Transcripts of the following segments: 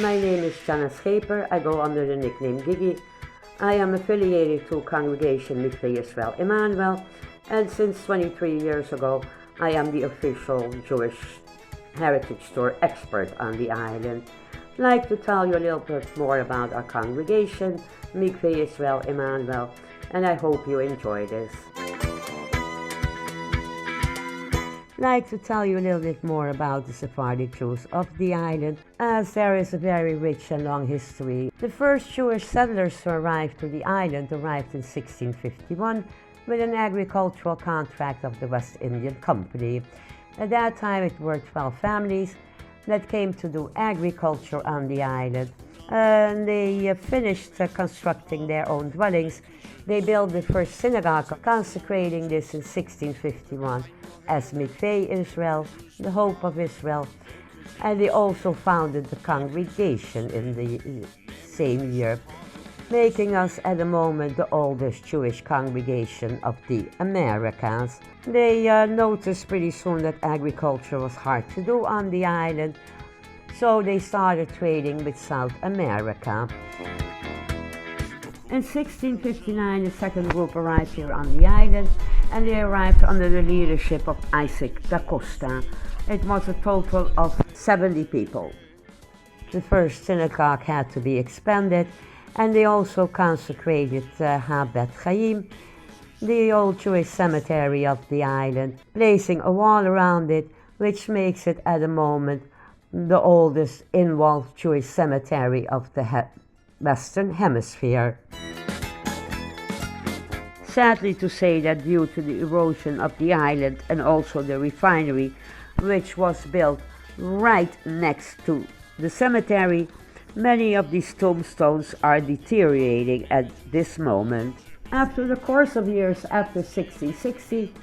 My name is Scheper. I go under the nickname Gigi. I am affiliated to Congregation Mikve Israel-Emanuel, and since 23 years ago, I am the official Jewish heritage tour expert on the island. I'd like to tell you a little bit more about our congregation, Mikve Israel-Emanuel, and I hope you enjoy this. I'd like to tell you a little bit more about the Sephardic Jews of the island, as there is a very rich and long history. The first Jewish settlers to arrive to the island arrived in 1651 with an agricultural contract of the West Indian Company. At that time it were 12 families that came to do agriculture on the island. And they finished constructing their own dwellings. They built the first synagogue, consecrating this in 1651 as Mikve Israel, the hope of Israel. And they also founded the congregation in the same year, making us at the moment the oldest Jewish congregation of the Americas. They noticed pretty soon that agriculture was hard to do on the island, so they started trading with South America. In 1659, the second group arrived here on the island, and they arrived under the leadership of Isaac da Costa. It was a total of 70 people. The first synagogue had to be expanded, and they also consecrated Ha Bet Chaim, the old Jewish cemetery of the island, placing a wall around it, which makes it at the moment the oldest in-wall Jewish cemetery of the Western Hemisphere. Sadly to say that due to the erosion of the island and also the refinery, which was built right next to the cemetery, many of these tombstones are deteriorating at this moment. After the course of years after 1660,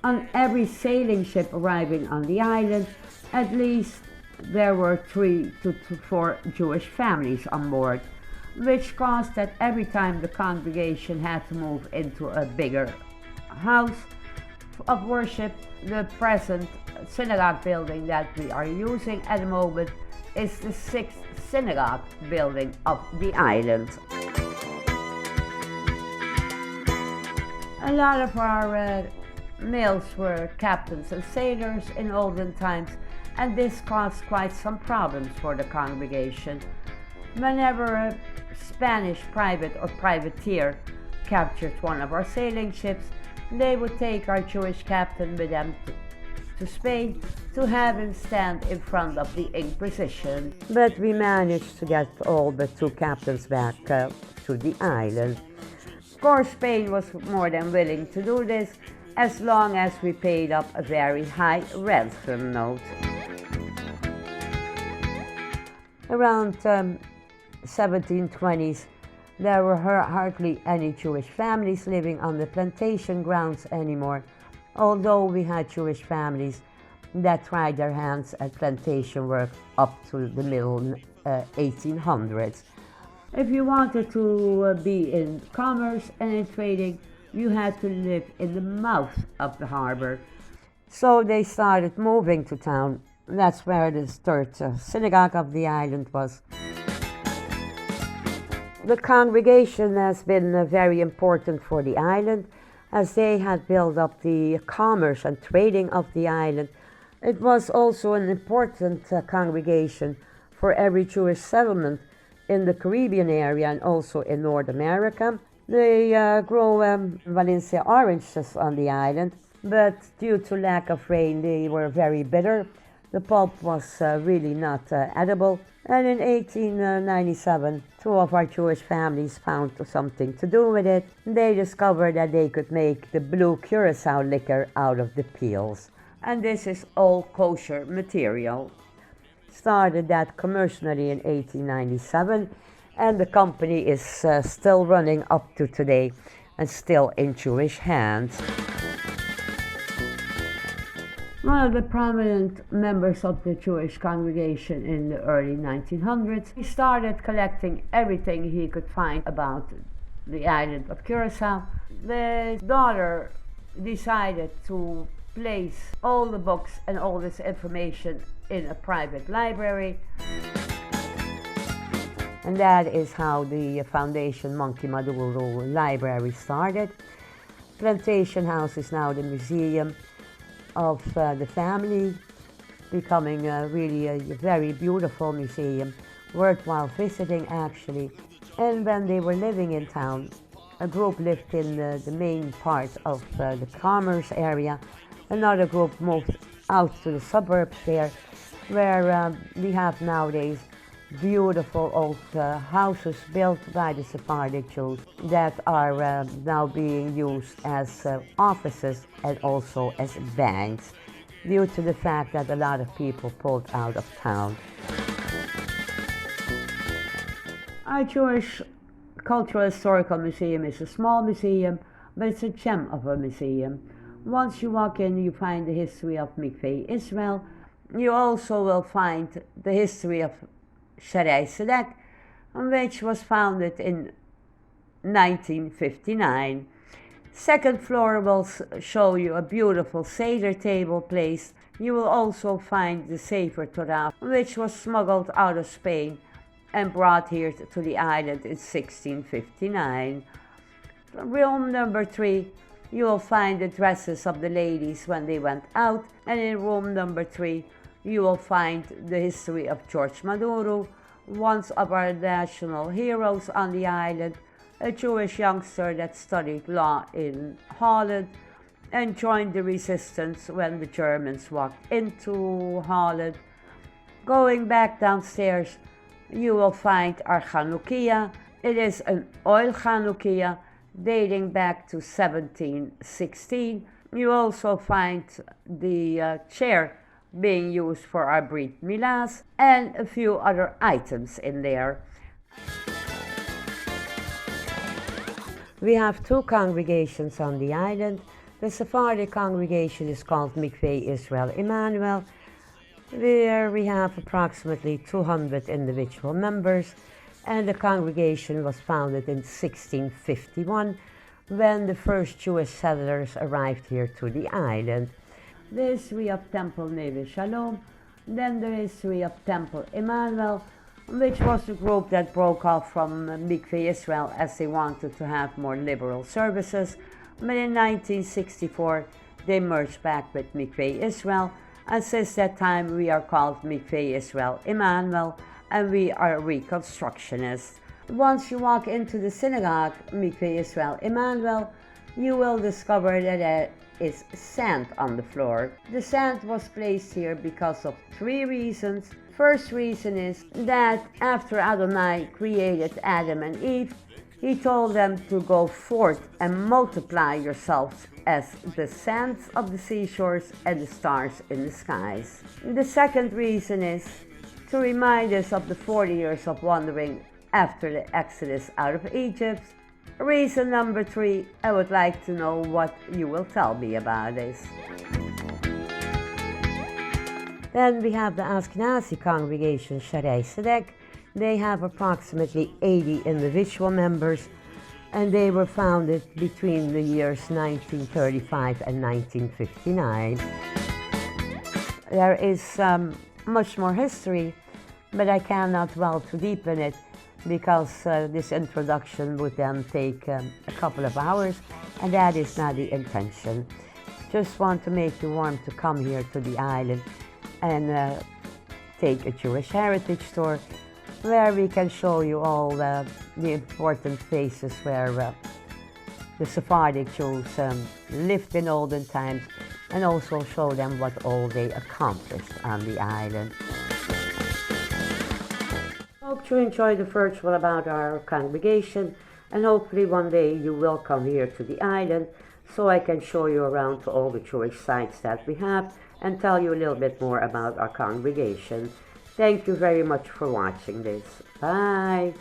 on every sailing ship arriving on the island, at least there were 3 to 4 Jewish families on board, which caused that every time the congregation had to move into a bigger house of worship, the present synagogue building that we are using at the moment is the 6th synagogue building of the island. A lot of our males were captains and sailors in olden times, and this caused quite some problems for the congregation. Whenever a Spanish private or privateer captured one of our sailing ships, they would take our Jewish captain with them to Spain to have him stand in front of the Inquisition. But we managed to get all but 2 captains back to the island. Of course, Spain was more than willing to do this, as long as we paid up a very high ransom note. Around 1720s, there were hardly any Jewish families living on the plantation grounds anymore, although we had Jewish families that tried their hands at plantation work up to the middle 1800s. If you wanted to be in commerce and in trading, you had to live in the mouth of the harbor. So they started moving to town. That's where the third synagogue of the island was. The congregation has been very important for the island, as they had built up the commerce and trading of the island. It was also an important congregation for every Jewish settlement in the Caribbean area and also in North America. They grow Valencia oranges on the island, but due to lack of rain, they were very bitter. The pulp was really not edible. And in 1897, 2 of our Jewish families found something to do with it. They discovered that they could make the blue Curazao liquor out of the peels. And this is all kosher material. Started that commercially in 1897, and the company is still running up to today and still in Jewish hands. One of the prominent members of the Jewish congregation in the early 1900s, he started collecting everything he could find about the island of Curazao. The daughter decided to place all the books and all this information in a private library. And that is how the Foundation Monkey Maduro Library started. Plantation House is now the museum of the family, becoming really a very beautiful museum, worthwhile visiting actually. And when they were living in town, a group lived in the main part of the commerce area. Another group moved out to the suburbs there, where we have nowadays beautiful old houses built by the Sephardic Jews that are now being used as offices and also as banks, due to the fact that a lot of people pulled out of town. Our Jewish Cultural Historical Museum is a small museum, but it's a gem of a museum. Once you walk in, you find the history of Mikve Israel. You also will find the history of Scheper, which was founded in 1959. Second floor will show you a beautiful Seder table placed. You will also find the Sefer Torah, which was smuggled out of Spain and brought here to the island in 1659. Room number 3, you will find the dresses of the ladies when they went out, and in room number 3, you will find the history of George Maduro, one of our national heroes on the island, a Jewish youngster that studied law in Holland and joined the resistance when the Germans walked into Holland. Going back downstairs, you will find our Chanukia. It is an oil Chanukia dating back to 1716. You also find the chair being used for our Brit Milas and a few other items in there. We have 2 congregations on the island. The Sephardic congregation is called Mikve Israel-Emanuel, where we have approximately 200 individual members, and the congregation was founded in 1651 when the first Jewish settlers arrived here to the island. The history of Temple Neve Shalom, then the history of Temple Emmanuel, which was a group that broke off from Mikve Israel as they wanted to have more liberal services. But in 1964, they merged back with Mikve Israel, and since that time we are called Mikve Israel-Emanuel, and we are Reconstructionists. Once you walk into the Synagogue Mikve Israel-Emanuel, you will discover that there is sand on the floor. The sand was placed here because of 3 reasons. First reason is that after Adonai created Adam and Eve, he told them to go forth and multiply yourselves as the sands of the seashores and the stars in the skies. The second reason is to remind us of the 40 years of wandering after the Exodus out of Egypt. Reason number 3, I would like to know what you will tell me about this. Then we have the Ascendancy Congregation Scheper. They have approximately 80 individual members, and they were founded between the years 1935 and 1959. There is much more history, but I cannot dwell too deep in it, because this introduction would then take a couple of hours, and that is not the intention. Just want to make you want to come here to the island and take a Jewish heritage tour, where we can show you all the important places where the Sephardic Jews lived in olden times, and also show them what all they accomplished on the island. Hope you enjoy the virtual about our congregation, and hopefully one day you will come here to the island so I can show you around to all the Jewish sites that we have and tell you a little bit more about our congregation. Thank you very much for watching this. Bye!